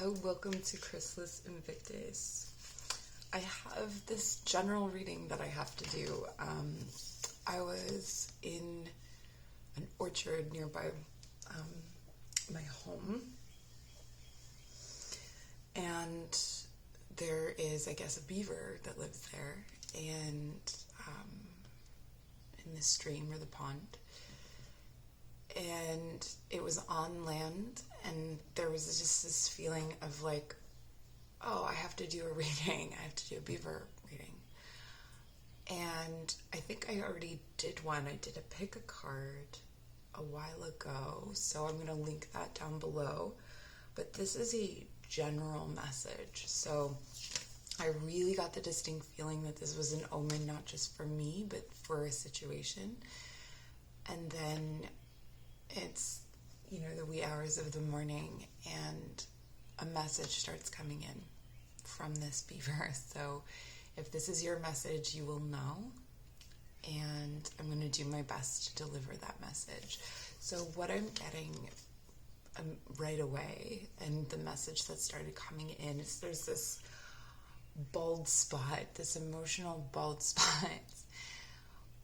Hello, welcome to Chrysalis Invictus. I have this general reading that I have to do. I was in an orchard nearby my home, and there is, I guess, a beaver that lives there, and in the stream or the pond. And it was on land, and there was just this feeling of like, oh, I have to do a reading. I have to do a beaver reading. And I think I already did one. I did a pick a card a while ago, so I'm going to link that down below. But this is a general message. So I really got the distinct feeling that this was an omen, not just for me, but for a situation. And then it's, the wee hours of the morning, and a message starts coming in from this beaver. So if this is your message, you will know, and I'm going to do my best to deliver that message. So what I'm getting right away, and the message that started coming in, is there's this bald spot, this emotional bald spot,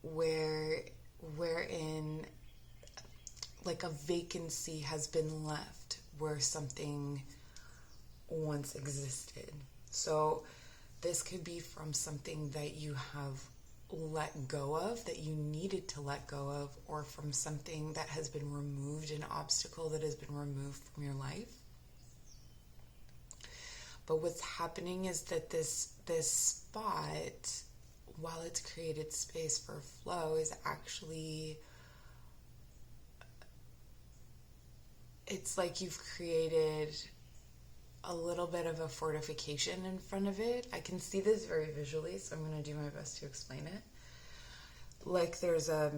wherein like a vacancy has been left where something once existed. So this could be from something that you have let go of, that you needed to let go of, or from something that has been removed, an obstacle that has been removed from your life. But what's happening is that this spot, while it's created space for flow, is actually, it's like you've created a little bit of a fortification in front of it. I can see this very visually, so I'm going to do my best to explain it. Like there's a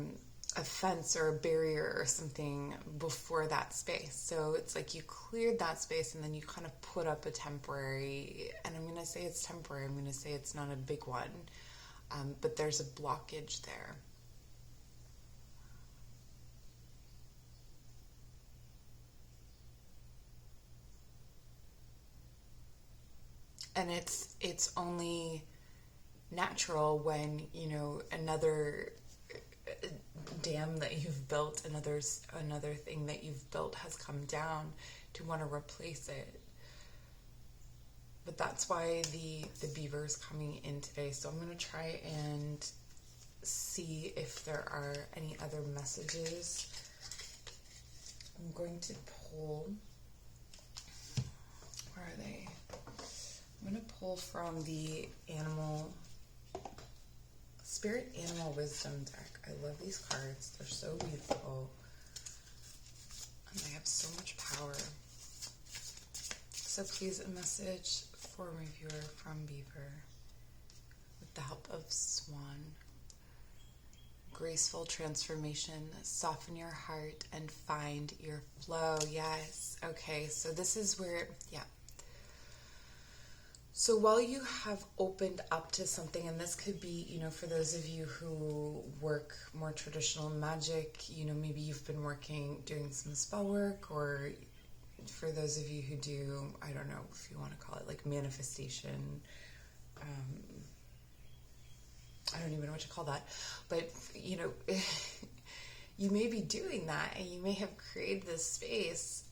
fence or a barrier or something before that space. So it's like you cleared that space, and then you kind of put up a temporary, and I'm going to say it's temporary, I'm going to say it's not a big one, but there's a blockage there. And it's only natural when, another dam that you've built, another thing that you've built has come down, to want to replace it. But that's why the beaver is coming in today. So I'm going to try and see if there are any other messages. I'm going to pull. Where are they? I'm going to pull from the Spirit Animal Wisdom deck. I love these cards. They're so beautiful. And they have so much power. So please, a message for my viewer from Beaver, with the help of Swan. Graceful transformation. Soften your heart and find your flow. Yes. Okay, so this is where, So while you have opened up to something, and this could be, for those of you who work more traditional magic, maybe you've been doing some spell work, or for those of you who do, I don't know if you want to call it like manifestation, I don't even know what to call that, but you may be doing that, and you may have created this space,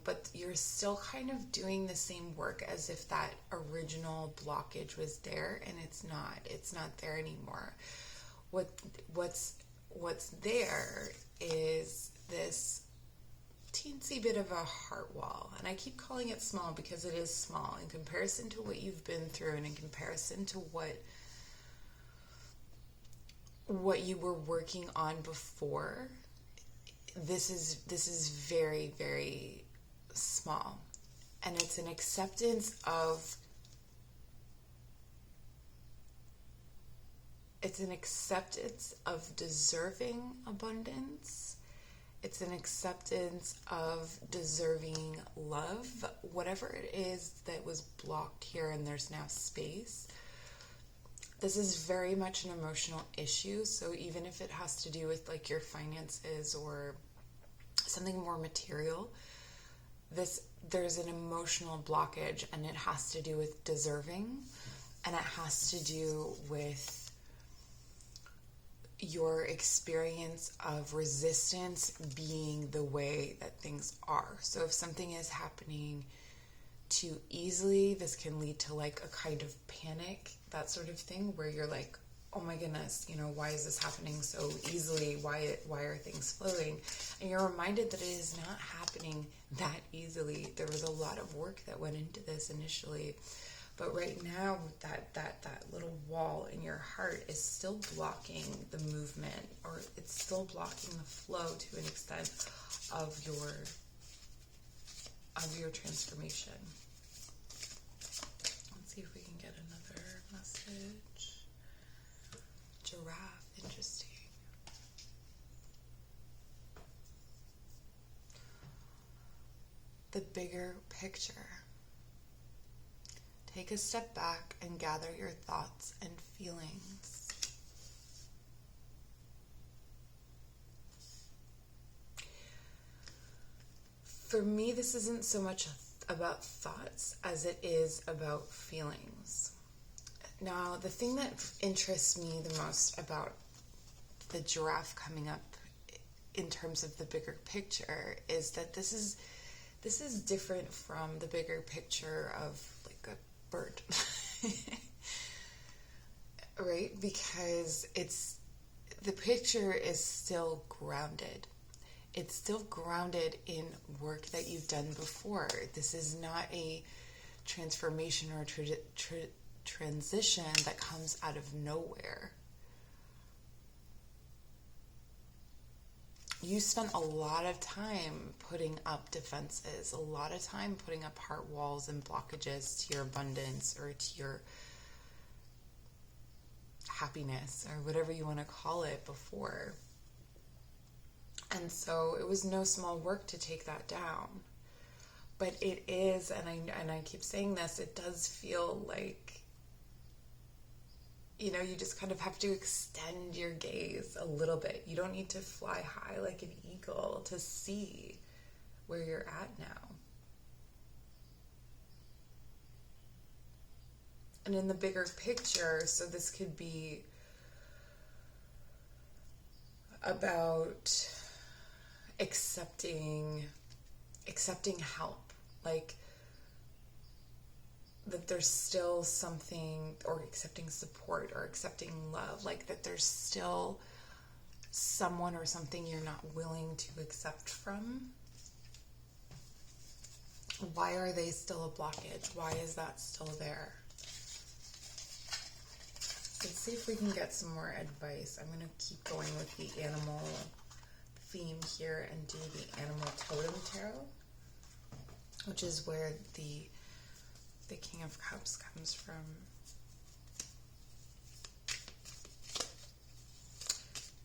but you're still kind of doing the same work as if that original blockage was there, and it's not there anymore. What's there is this teensy bit of a heart wall, and I keep calling it small because it is small in comparison to what you've been through, and in comparison to what you were working on before. This is very, very small, and it's an acceptance of deserving abundance. It's an acceptance of deserving love, whatever it is that was blocked here, and there's now space. This is very much an emotional issue, so even if it has to do with like your finances or something more material, there's an emotional blockage, and it has to do with deserving, and it has to do with your experience of resistance being the way that things are. So if something is happening too easily, this can lead to like a kind of panic, that sort of thing, where you're like, oh my goodness, why is this happening so easily? Why are things flowing? And you're reminded that it is not happening that easily. There was a lot of work that went into this initially. But right now, that little wall in your heart is still blocking the movement, or it's still blocking the flow to an extent of your transformation. Let's see if we can get another message. Giraffe, interesting. The bigger picture. Take a step back and gather your thoughts and feelings. For me, this isn't so much about thoughts as it is about feelings. Now, the thing that interests me the most about the giraffe coming up in terms of the bigger picture is that this is different from the bigger picture of like a bird. Right? Because the picture is still grounded. It's still grounded in work that you've done before. This is not a transformation or transition that comes out of nowhere. You spent a lot of time putting up defenses, a lot of time putting up heart walls and blockages to your abundance or to your happiness or whatever you want to call it before. And so it was no small work to take that down. But it is, and I keep saying this, it does feel like, you just kind of have to extend your gaze a little bit. You don't need to fly high like an eagle to see where you're at now. And in the bigger picture, so this could be about accepting help, like that there's still something, or accepting support or accepting love, like that there's still someone or something you're not willing to accept from. Why are they still a blockage? Why is that still there? Let's see if we can get some more advice. I'm going to keep going with the animal theme here and do the animal totem tarot, which is where the King of Cups comes from.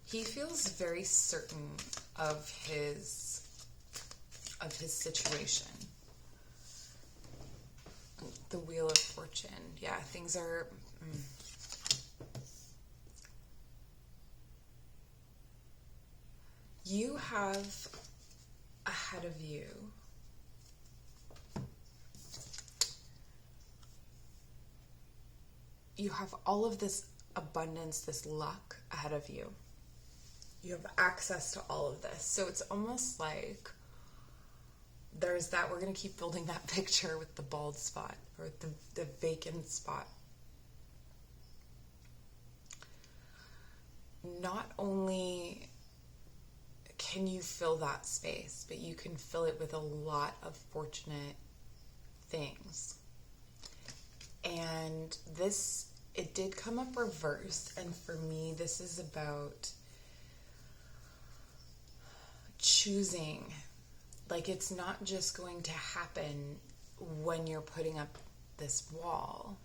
He feels very certain of his situation. The Wheel of Fortune. Yeah, things are... You have ahead of you have all of this abundance, this luck ahead of you. You have access to all of this. So it's almost like there's that, we're going to keep building that picture with the bald spot or the vacant spot. Not only can you fill that space, but you can fill it with a lot of fortunate things. And this, it did come up reversed, and for me, this is about choosing. Like, it's not just going to happen when you're putting up this wall.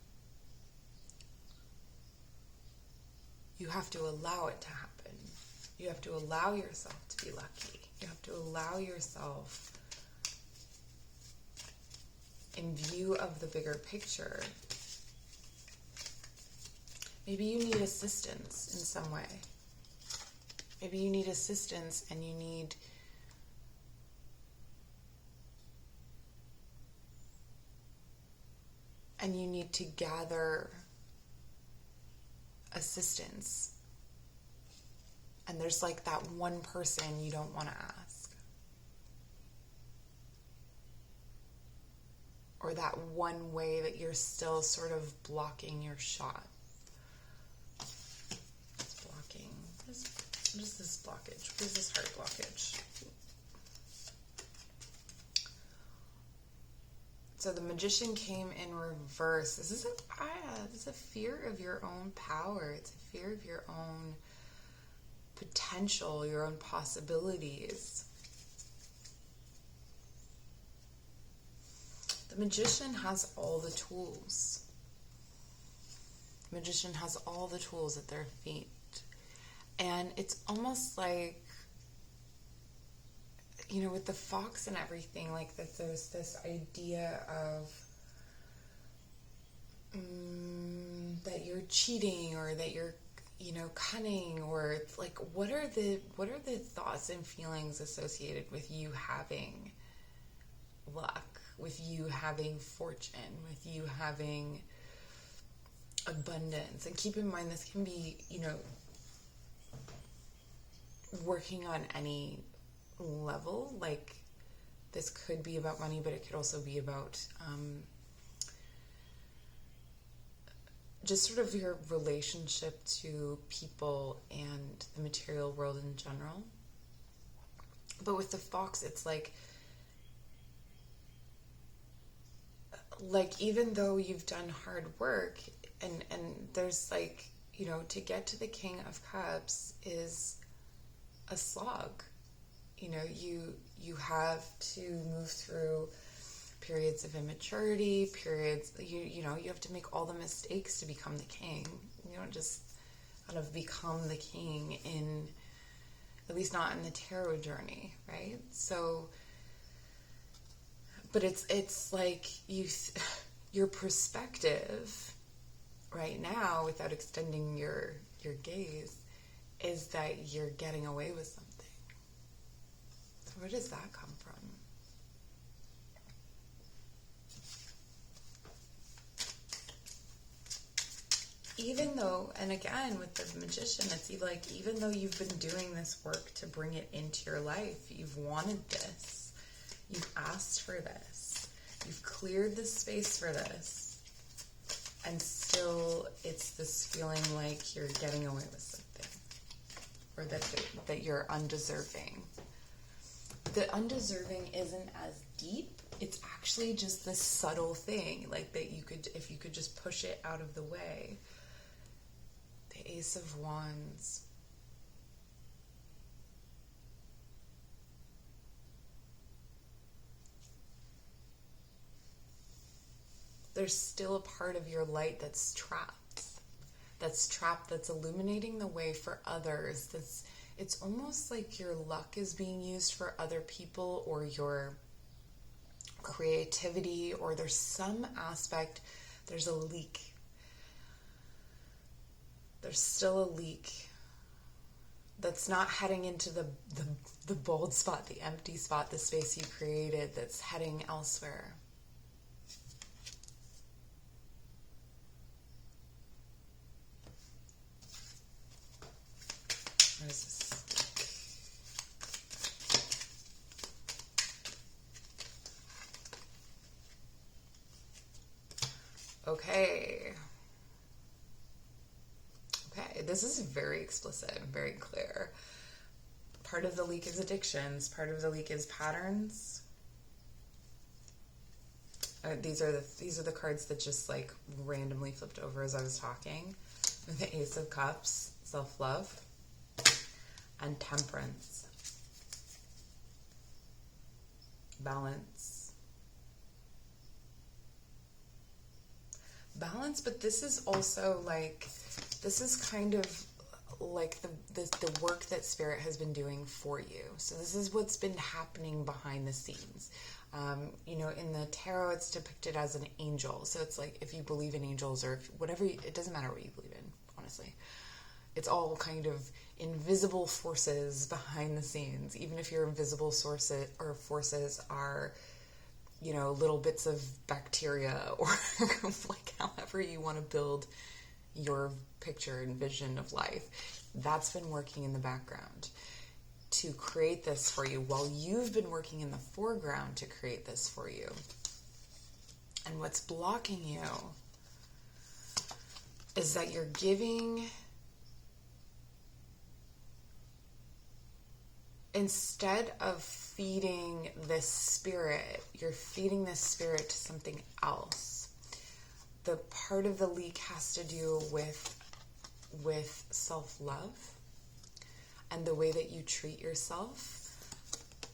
You have to allow it to happen. You have to allow yourself to be lucky. You have to allow yourself, in view of the bigger picture. Maybe you need assistance in some way. Maybe you need assistance and you need and you need to gather assistance. And there's like that one person you don't want to ask. Or that one way that you're still sort of blocking your shot. It's blocking. What is this blockage? What is this heart blockage? So the Magician came in reverse. This is a fear of your own power. It's a fear of your own potential, your own possibilities. The Magician has all the tools. The Magician has all the tools at their feet. And it's almost like, you know, with the fox and everything, like that there's this idea of that you're cheating, or that you're, you know, cunning, or like what are the thoughts and feelings associated with you having luck, with you having fortune, with you having abundance? And keep in mind, this can be, you know, working on any level. Like, this could be about money, but it could also be about just sort of your relationship to people and the material world in general. But with the fox, it's like even though you've done hard work, and there's like, you know, to get to the King of Cups is a slog. You know, you have to move through periods of immaturity, periods, you know, you have to make all the mistakes to become the king. You don't just kind of become the king in, at least not in the tarot journey, right? So, but it's like your perspective right now, without extending your gaze, is that you're getting away with something. So where does that come from? Even though, and again, with the Magician, it's like, even though you've been doing this work to bring it into your life, you've wanted this, you've asked for this, you've cleared the space for this, and still it's this feeling like you're getting away with something, or that you're undeserving. The undeserving isn't as deep. It's actually just this subtle thing, like that you could, if you could just push it out of the way. The Ace of Wands. There's still a part of your light that's trapped. That's illuminating the way for others. It's almost like your luck is being used for other people, or your creativity, or there's some aspect, there's a leak. There's still a leak that's not heading into the bold spot, the empty spot, the space you created, that's heading elsewhere. What is this? Okay, this is very explicit and very clear. Part of the leak is addictions. Part of the leak is patterns. These are the cards that just like randomly flipped over as I was talking. The Ace of Cups, self-love, and Temperance, balance. But this is also like, this is kind of like the work that Spirit has been doing for you. So this is what's been happening behind the scenes. You know, in the tarot, it's depicted as an angel. So it's like, if you believe in angels, or if whatever, it doesn't matter what you believe in, honestly. It's all kind of invisible forces behind the scenes. Even if your invisible sources or forces are little bits of bacteria or like however you want to build your picture and vision of life. That's been working in the background to create this for you while you've been working in the foreground to create this for you. And what's blocking you is that you're giving, instead of feeding this spirit, you're feeding this spirit to something else. The part of the leak has to do with self-love and the way that you treat yourself,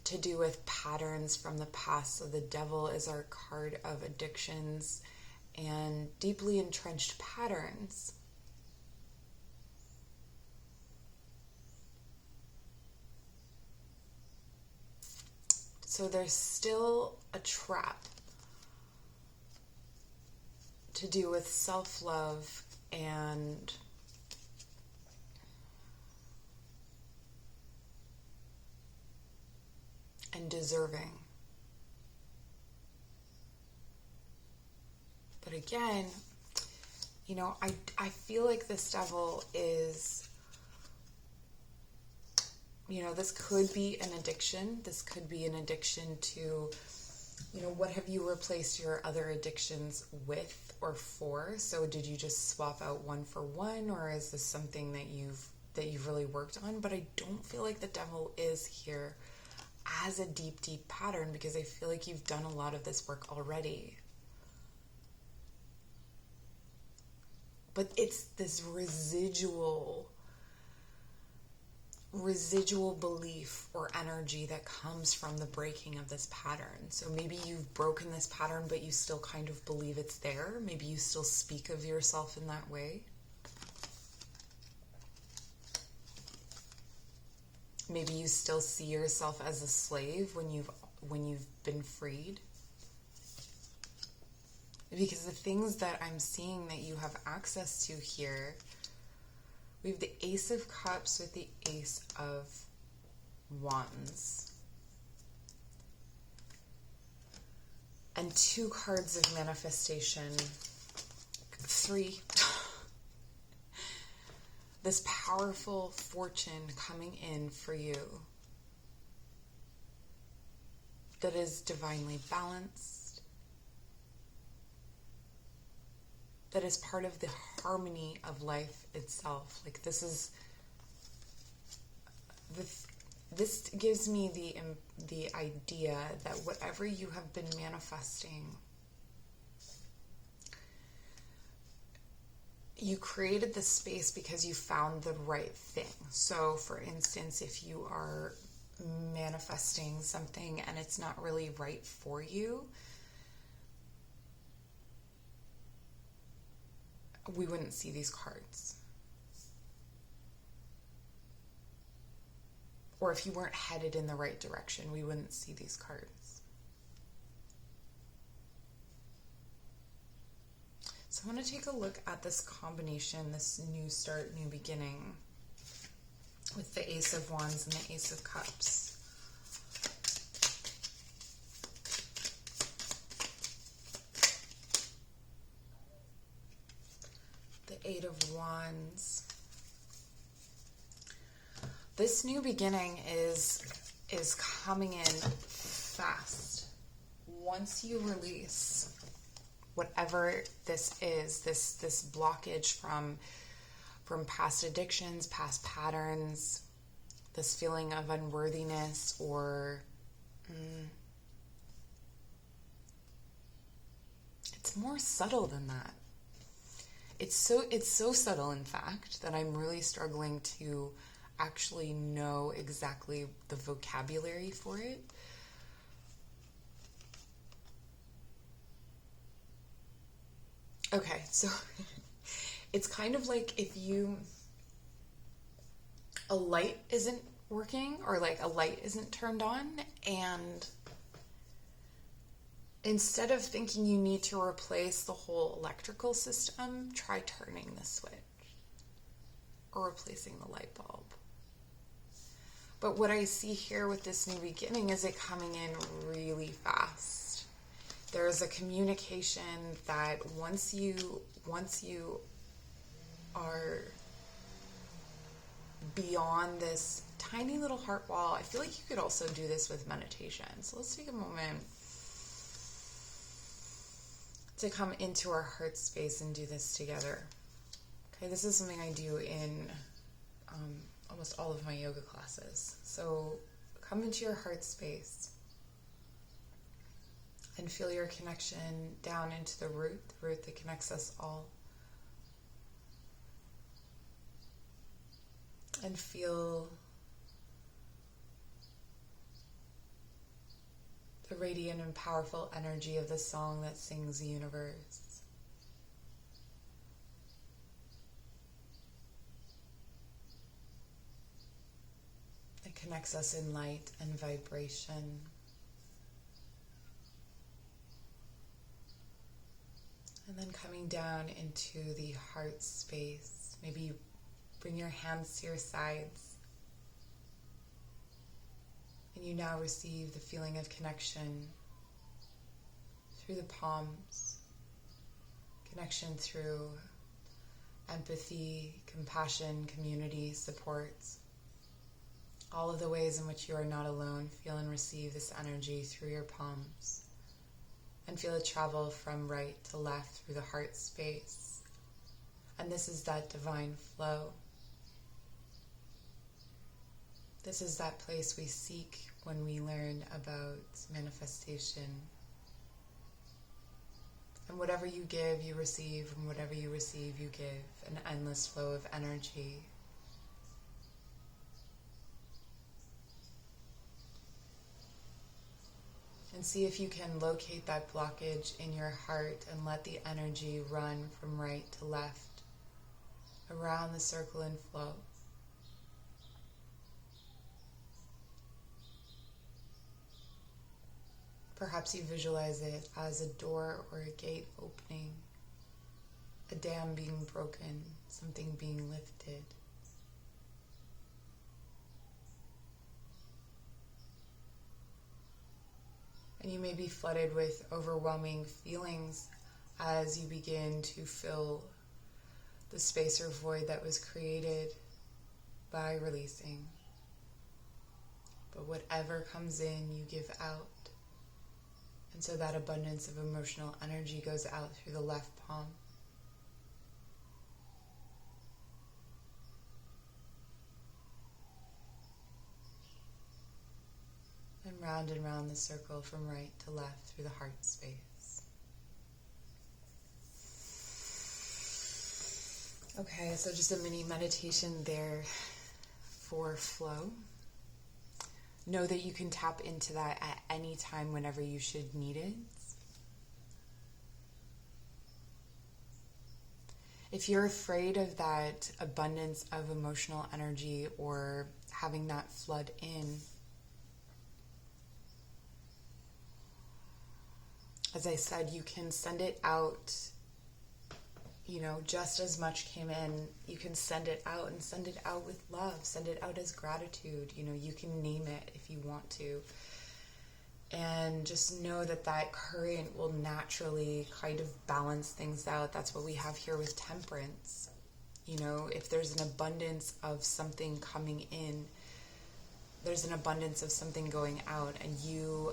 to do with patterns from the past. So the devil is our card of addictions and deeply entrenched patterns. So there's still a trap to do with self-love and deserving. But again, I feel like this devil is, this could be an addiction. This could be an addiction to, what have you replaced your other addictions with or for? So did you just swap out one for one, or is this something that you've really worked on? But I don't feel like the devil is here as a deep, deep pattern, because I feel like you've done a lot of this work already. But it's this residual belief or energy that comes from the breaking of this pattern. So maybe you've broken this pattern, but you still kind of believe it's there. Maybe you still speak of yourself in that way. Maybe you still see yourself as a slave when you've been freed. Because the things that I'm seeing that you have access to here, we have the Ace of Cups with the Ace of Wands. And 2 cards of manifestation. 3. This powerful fortune coming in for you that is divinely balanced, that is part of the harmony of life itself. Like this gives me the idea that whatever you have been manifesting, you created the space because you found the right thing. So for instance, if you are manifesting something and it's not really right for you, we wouldn't see these cards. Or if you weren't headed in the right direction, we wouldn't see these cards. So I want to take a look at this combination, this new start, new beginning, with the Ace of Wands and the Ace of Cups. The Eight of Wands. This new beginning is coming in fast. Once you release whatever this is, this blockage from past addictions, past patterns, this feeling of unworthiness, or it's more subtle than that. It's so subtle, in fact, that I'm really struggling to actually know exactly the vocabulary for it. Okay, so it's kind of like if a light isn't working, or like a light isn't turned on, and instead of thinking you need to replace the whole electrical system, try turning the switch or replacing the light bulb. But what I see here with this new beginning is it coming in really fast. There's a communication that once you are beyond this tiny little heart wall, I feel like you could also do this with meditation. So let's take a moment to come into our heart space and do this together. Okay, this is something I do in almost all of my yoga classes. So come into your heart space and feel your connection down into the root that connects us all. And feel the radiant and powerful energy of the song that sings the universe. It connects us in light and vibration. And then coming down into the heart space, maybe you bring your hands to your sides. And you now receive the feeling of connection through the palms, connection through empathy, compassion, community, support. All of the ways in which you are not alone. Feel and receive this energy through your palms. And feel it travel from right to left through the heart space. And this is that divine flow. This is that place we seek when we learn about manifestation. And whatever you give, you receive, and whatever you receive, you give. An endless flow of energy. And see if you can locate that blockage in your heart and let the energy run from right to left, around the circle and flow. Perhaps you visualize it as a door or a gate opening, a dam being broken, something being lifted. And you may be flooded with overwhelming feelings as you begin to fill the space or void that was created by releasing. But whatever comes in, you give out. And so that abundance of emotional energy goes out through the left palm. And round the circle from right to left through the heart space. Okay, so just a mini meditation there for flow. Know that you can tap into that at any time whenever you should need it. If you're afraid of that abundance of emotional energy or having that flood in, as I said, you can send it out, just as much came in, you can send it out and send it out with love, send it out as gratitude, you can name it if you want to. And just know that that current will naturally kind of balance things out. That's what we have here with temperance. If there's an abundance of something coming in, there's an abundance of something going out, and you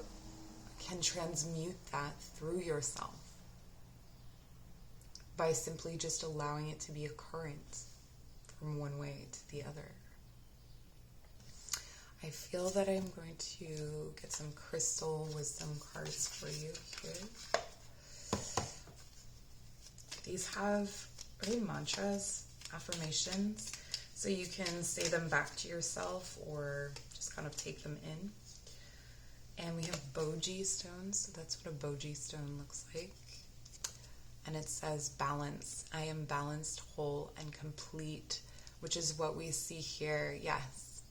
can transmute that through yourself by simply just allowing it to be a current from one way to the other. I feel that I'm going to get some crystal wisdom cards for you here. These have mantras, affirmations, so you can say them back to yourself or just kind of take them in. And we have boji stones, so that's what a boji stone looks like. And it says balance. I am balanced, whole, and complete, which is what we see here. Yes,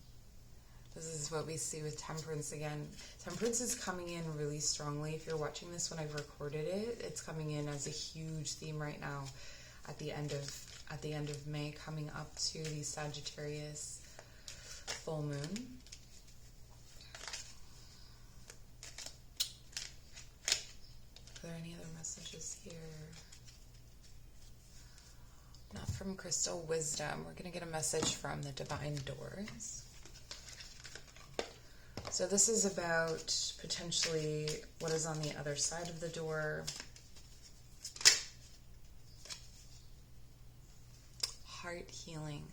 this is what we see with temperance again. Temperance is coming in really strongly. If you're watching this when I've recorded it, it's coming in as a huge theme right now at the end of May, coming up to the Sagittarius full moon. there any other messages here? Not from Crystal Wisdom. We're going to get a message from the Divine Doors. So this is about potentially what is on the other side of the door. Heart healing.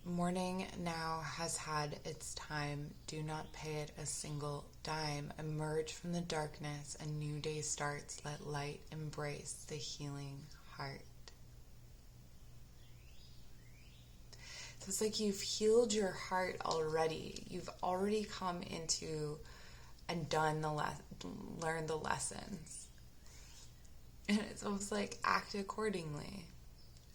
Morning now has had its time. Do not pay it a single dime. Emerge from the darkness. A new day starts. Let light embrace the healing heart. So it's like you've healed your heart already. You've already come into and learned the lessons. And it's almost like act accordingly.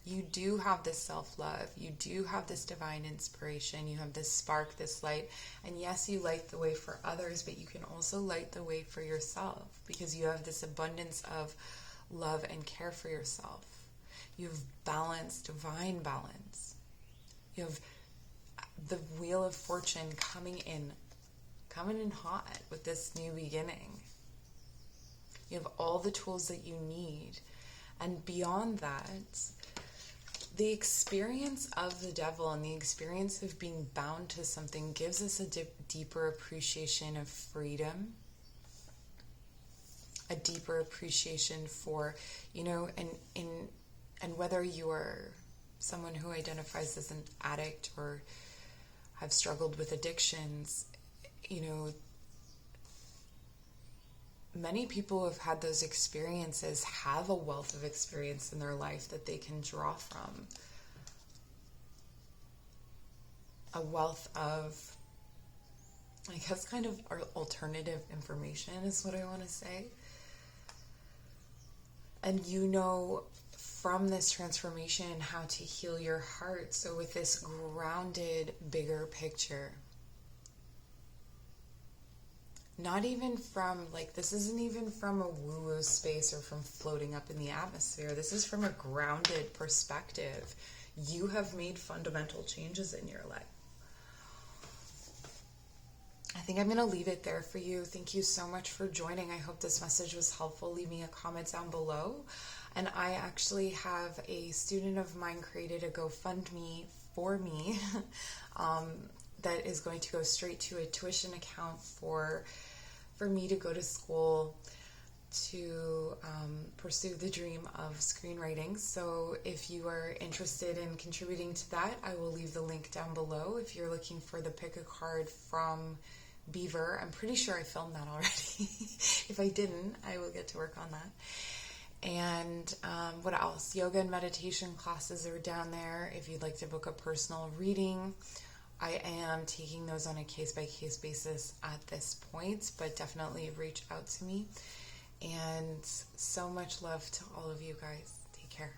You do have this self-love. You do have this divine inspiration. You have this spark, this light. And yes, you light the way for others, but you can also light the way for yourself because you have this abundance of love and care for yourself. You have balance, divine balance. You have the wheel of fortune coming in hot with this new beginning. You have all the tools that you need. And beyond that, the experience of the devil and the experience of being bound to something gives us a deeper appreciation of freedom, a deeper appreciation for, and whether you are someone who identifies as an addict or have struggled with addictions, many people who have had those experiences have a wealth of experience in their life that they can draw from. A wealth of, I guess, kind of alternative information is what I want to say. And from this transformation how to heal your heart. So with this grounded, bigger picture, not even from, this isn't even from a woo-woo space or from floating up in the atmosphere. This is from a grounded perspective. You have made fundamental changes in your life. I think I'm going to leave it there for you. Thank you so much for joining. I hope this message was helpful. Leave me a comment down below. And I actually have a student of mine created a GoFundMe for me that is going to go straight to a tuition account for me to go to school to pursue the dream of screenwriting. So if you are interested in contributing to that, I will leave the link down below. If you're looking for the pick a card from Beaver, I'm pretty sure I filmed that already. If I didn't, I will get to work on that. And what else? Yoga and meditation classes are down there if you'd like to book a personal reading. I am taking those on a case-by-case basis at this point, but definitely reach out to me. And so much love to all of you guys. Take care.